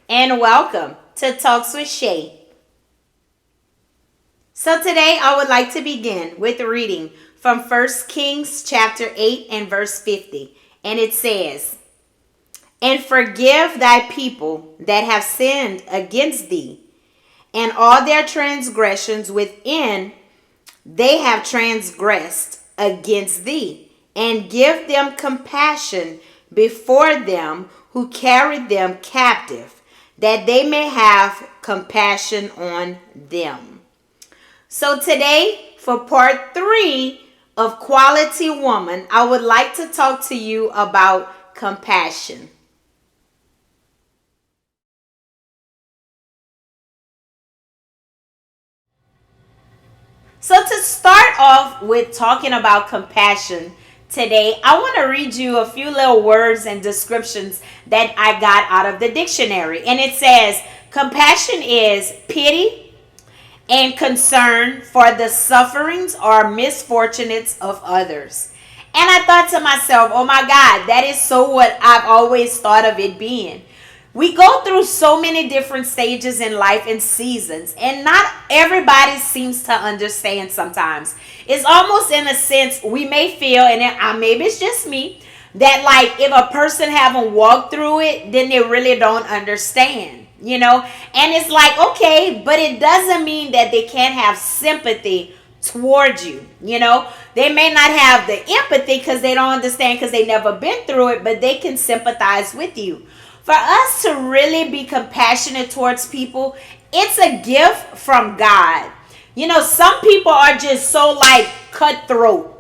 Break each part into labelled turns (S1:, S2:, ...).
S1: and welcome to Talks with Shay. So today I would like to begin with reading from 1 Kings chapter 8 and verse 50. And it says, "And forgive thy people that have sinned against thee, and all their transgressions within they have transgressed against thee, and give them compassion before them who carried them captive, that they may have compassion on them." So today, for part 3 of Quality Woman, I would like to talk to you about compassion. So to start off with talking about compassion today, I want to read you a few little words and descriptions that I got out of the dictionary. And it says, compassion is pity and concern for the sufferings or misfortunes of others. And I thought to myself, oh my God, that is so what I've always thought of it being. We go through so many different stages in life and seasons, and not everybody seems to understand sometimes. It's almost in a sense we may feel, and maybe it's just me, that like if a person haven't walked through it, then they really don't understand, And it's like, okay, but it doesn't mean that they can't have sympathy towards you, They may not have the empathy because they don't understand because they never been through it, but they can sympathize with you. For us to really be compassionate towards people, it's a gift from God. Some people are just so like cutthroat,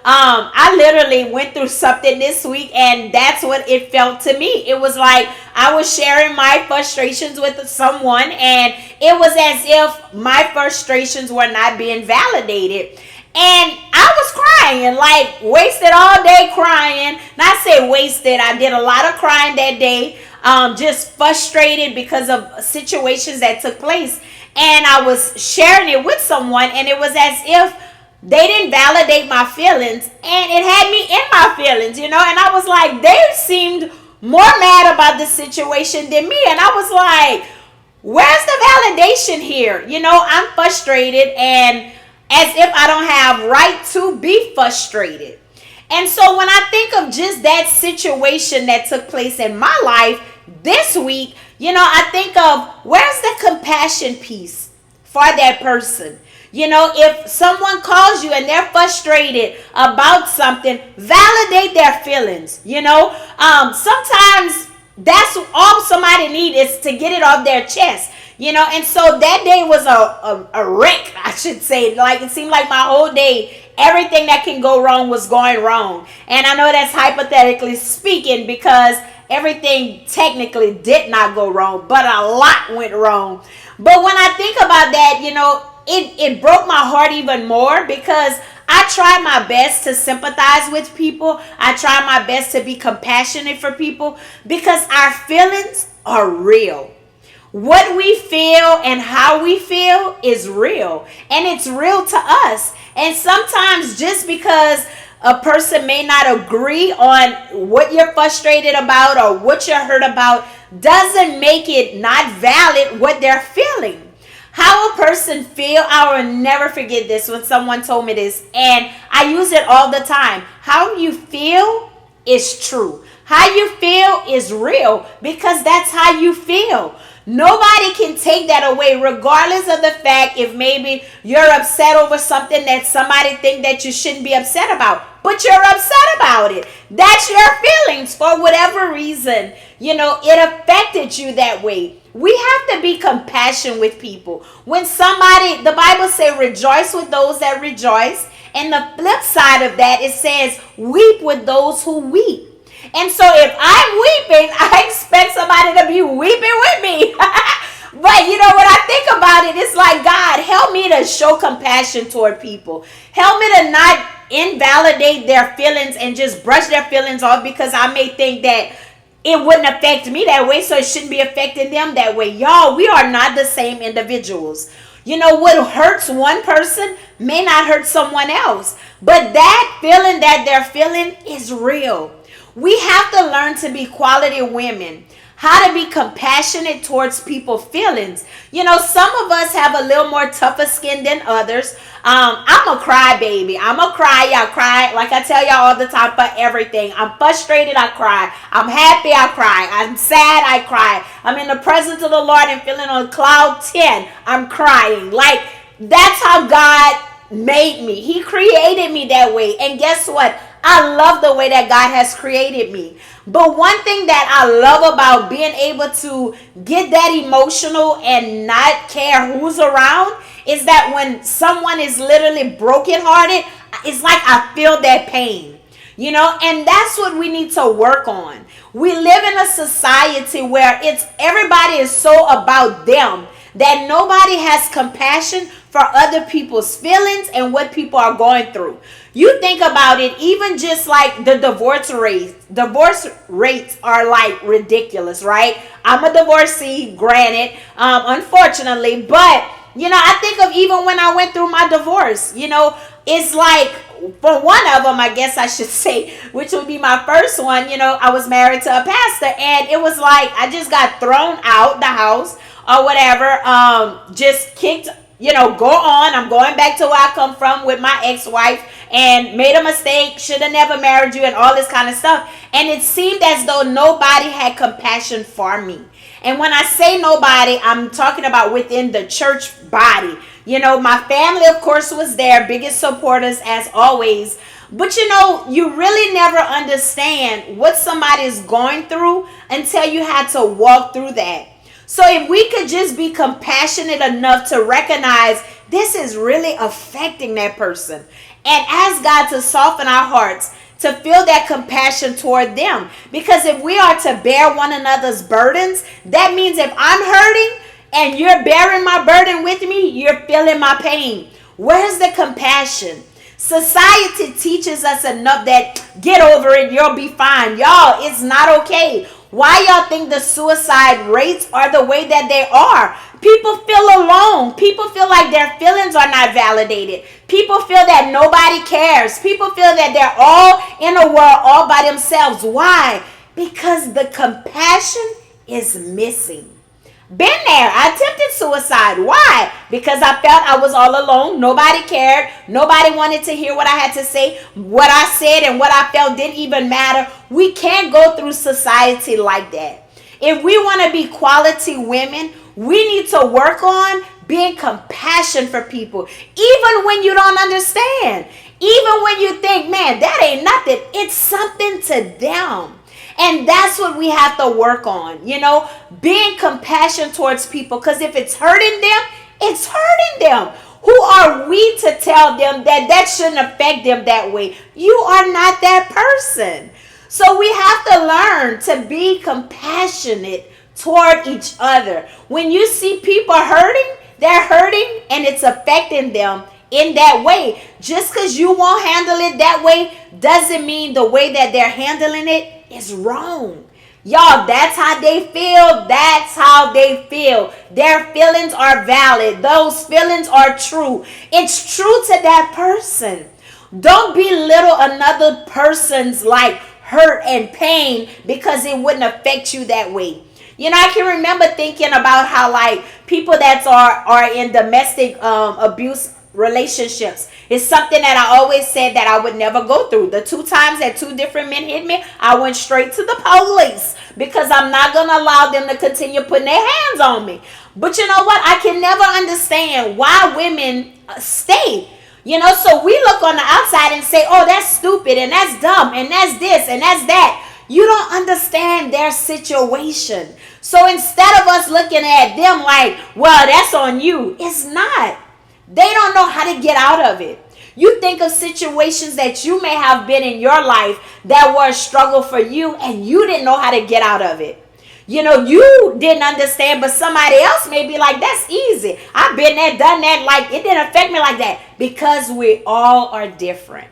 S1: I literally went through something this week and that's what it felt to me. It was like I was sharing my frustrations with someone and it was as if my frustrations were not being validated. And I was crying, like wasted all day crying. Not say wasted, I did a lot of crying that day. Just frustrated because of situations that took place. And I was sharing it with someone and it was as if they didn't validate my feelings. And it had me in my feelings, And I was like, they seemed more mad about the situation than me. And I was like, where's the validation here? I'm frustrated and as if I don't have right to be frustrated. And so when I think of just that situation that took place in my life this week, I think of where's the compassion piece for that person? If someone calls you and they're frustrated about something, validate their feelings. Sometimes that's all somebody needs is to get it off their chest. And so that day was a wreck, I should say. Like, it seemed like my whole day, everything that can go wrong was going wrong. And I know that's hypothetically speaking because everything technically did not go wrong, but a lot went wrong. But when I think about that, it broke my heart even more because I try my best to sympathize with people. I try my best to be compassionate for people because our feelings are real. What we feel and how we feel is real, and it's real to us. And sometimes just because a person may not agree on what you're frustrated about or what you're hurt about doesn't make it not valid what they're feeling. How a person feel, I will never forget this when someone told me this, and I use it all the time. How you feel is true. How you feel is real because that's how you feel. Nobody can take that away regardless of the fact if maybe you're upset over something that somebody think that you shouldn't be upset about. But you're upset about it. That's your feelings for whatever reason. It affected you that way. We have to be compassionate with people. When somebody, the Bible says, rejoice with those that rejoice. And the flip side of that, it says, weep with those who weep. And so if I'm weeping, I expect somebody to be weeping with me. But when I think about it, it's like, God, help me to show compassion toward people. Help me to not invalidate their feelings and just brush their feelings off because I may think that it wouldn't affect me that way, so it shouldn't be affecting them that way. Y'all, we are not the same individuals. What hurts one person may not hurt someone else. But that feeling that they're feeling is real. We have to learn to be quality women. how to be compassionate towards people's feelings. Some of us have a little more tougher skin than others. I'm a crybaby. I'm a cry. I cry, like I tell y'all all the time, for everything. I'm frustrated, I cry. I'm happy, I cry. I'm sad, I cry. I'm in the presence of the Lord and feeling on cloud 10. I'm crying. Like, that's how God made me. He created me that way. And guess what? I love the way that God has created me. But one thing that I love about being able to get that emotional and not care who's around is that when someone is literally brokenhearted, it's like I feel that pain. And that's what we need to work on. We live in a society where everybody is so about them that nobody has compassion for other people's feelings and what people are going through. You think about it, even just like the divorce rates are like ridiculous, right? I'm a divorcee, granted, unfortunately, but I think of even when I went through my divorce, it's like, for one of them, I guess I should say, which would be my first one, I was married to a pastor, and it was like I just got thrown out the house or whatever, just kicked, go on. I'm going back to where I come from with my ex-wife and made a mistake, should have never married you and all this kind of stuff. And it seemed as though nobody had compassion for me. And when I say nobody, I'm talking about within the church body. My family, of course, was there, biggest supporters as always. But you really never understand what somebody is going through until you had to walk through that. So if we could just be compassionate enough to recognize this is really affecting that person and ask God to soften our hearts to feel that compassion toward them. Because if we are to bear one another's burdens, that means if I'm hurting and you're bearing my burden with me, you're feeling my pain. Where's the compassion? Society teaches us enough that get over it, you'll be fine. Y'all, it's not okay. Why y'all think the suicide rates are the way that they are? People feel alone. People feel like their feelings are not validated. People feel that nobody cares. People feel that they're all in a world all by themselves. Why? Because the compassion is missing. Been there. I attempted suicide. Why? Because I felt I was all alone. Nobody cared. Nobody wanted to hear what I had to say. What I said and what I felt didn't even matter. We can't go through society like that. If we want to be quality women, we need to work on being compassionate for people. Even when you don't understand. Even when you think, man, that ain't nothing. It's something to them. And that's what we have to work on, being compassionate towards people. Because if it's hurting them, it's hurting them. Who are we to tell them that shouldn't affect them that way? You are not that person. So we have to learn to be compassionate toward each other. When you see people hurting, they're hurting and it's affecting them in that way. Just because you won't handle it that way doesn't mean the way that they're handling it is wrong. Y'all, that's how they feel. That's how they feel. Their feelings are valid. Those feelings are true. It's true to that person. Don't belittle another person's hurt and pain because it wouldn't affect you that way. I can remember thinking about how people that are in domestic abuse relationships is something that I always said that I would never go through. The 2 times that 2 different men hit me, I went straight to the police because I'm not going to allow them to continue putting their hands on me. But you know what? I can never understand why women stay. So we look on the outside and say, oh, that's stupid and that's dumb and that's this and that's that. You don't understand their situation. So instead of us looking at them like, well, that's on you, it's not. They don't know how to get out of it. You think of situations that you may have been in your life that were a struggle for you and you didn't know how to get out of it. You didn't understand, but somebody else may be like, that's easy. I've been there, done that. It didn't affect me like that because we all are different.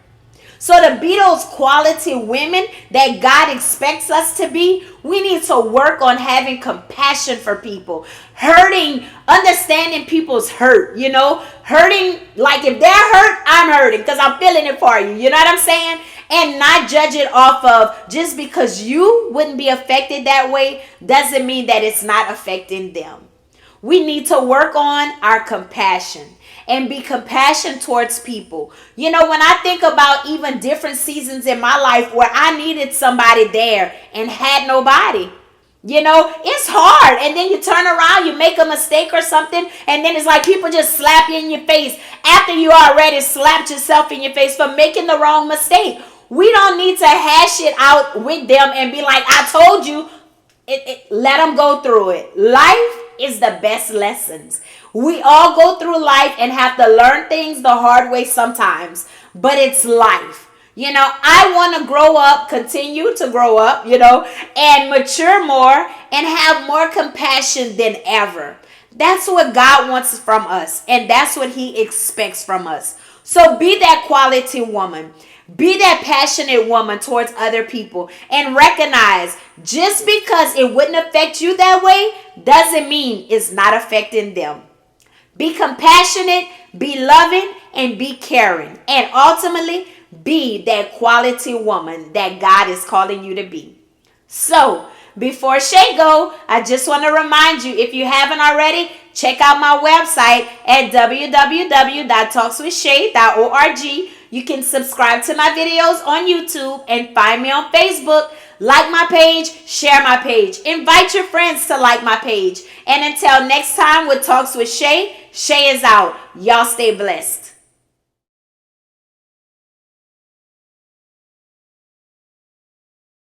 S1: So to be those quality women that God expects us to be, we need to work on having compassion for people. Understanding people's hurt, hurting, if they're hurt, I'm hurting because I'm feeling it for you. You know what I'm saying? and not judge it off of just because you wouldn't be affected that way doesn't mean that it's not affecting them. We need to work on our compassion and be compassionate towards people. You know, when I think about even different seasons in my life where I needed somebody there and had nobody, you know, it's hard. And then you turn around, you make a mistake or something, and then it's like people just slap you in your face after you already slapped yourself in your face for making the wrong mistake. We don't need to hash it out with them and be like, I told you. Let them go through it. Life is the best lessons. We all go through life and have to learn things the hard way sometimes, but it's life. You know, I want to grow up, continue to grow up, you know, and mature more and have more compassion than ever. That's what God wants from us, and that's what He expects from us. So be that quality woman. Be that passionate woman towards other people, and recognize just because it wouldn't affect you that way doesn't mean it's not affecting them. Be compassionate, be loving, and be caring. And ultimately, be that quality woman that God is calling you to be. So, before Shay go, I just want to remind you, if you haven't already, check out my website at www.talkswithshay.org. You can subscribe to my videos on YouTube and find me on Facebook. Like my page, share my page. Invite your friends to like my page. And until next time with Talks with Shay, Shay is out. Y'all stay blessed.